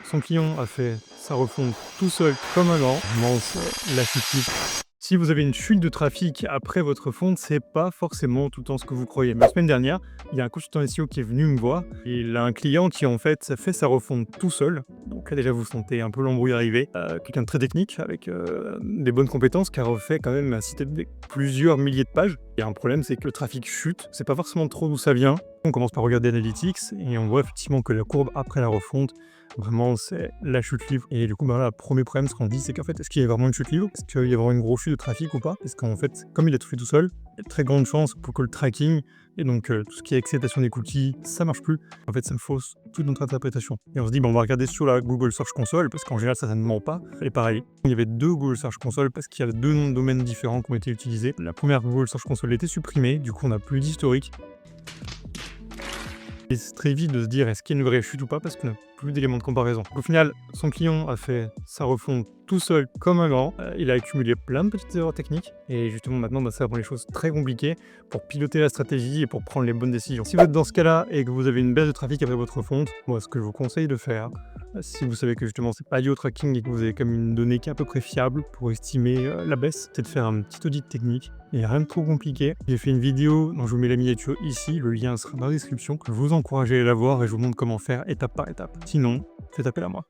son client a fait sa refonte tout seul comme un grand. Vraiment, c'est la chute. Si vous avez une chute de trafic après votre fonte, c'est pas forcément tout le temps ce que vous croyez. La semaine dernière, il y a un consultant SEO qui est venu me voir. Il a un client qui en fait fait sa refonte tout seul. Donc là déjà vous sentez un peu l'embrouille arriver. Quelqu'un de très technique avec des bonnes compétences qui a refait quand même un site avec plusieurs milliers de pages. Il y a un problème, c'est que le trafic chute. C'est pas forcément trop d'où ça vient. On commence par regarder Analytics et on voit effectivement que la courbe après la refonte, vraiment, c'est la chute libre. Et du coup, le premier problème, ce qu'on dit, c'est qu'en fait, est-ce qu'il y a vraiment une chute libre? Est-ce qu'il y a vraiment une grosse chute de trafic ou pas? Parce qu'en fait, comme il a tout fait tout seul, il y a de très grandes chances pour que le tracking et donc tout ce qui est acceptation des cookies, ça marche plus. En fait, ça me fausse toute notre interprétation. Et on se dit, on va regarder sur la Google Search Console, parce qu'en général, ça ne ment pas. Et pareil, il y avait deux Google Search Console parce qu'il y a deux noms de domaines différents qui ont été utilisés. La première Google Search Console a été supprimée, du coup, on n'a plus d'historique. Et c'est très vite de se dire est-ce qu'il y a une vraie chute ou pas parce qu'on n'a plus d'éléments de comparaison. Au final, son client a fait sa refonte tout seul comme un grand. Il a accumulé plein de petites erreurs techniques et justement maintenant ça rend les choses très compliquées pour piloter la stratégie et pour prendre les bonnes décisions. Si vous êtes dans ce cas-là et que vous avez une baisse de trafic après votre refonte, moi ce que je vous conseille de faire, si vous savez que justement c'est pas lié au tracking et que vous avez comme une donnée qui est à peu près fiable pour estimer la baisse, c'est de faire un petit audit technique. Il n'y a rien de trop compliqué. J'ai fait une vidéo dont je vous mets la miniature ici, le lien sera dans la description. Je vous encourage à aller la voir et je vous montre comment faire étape par étape. Sinon, faites appel à moi.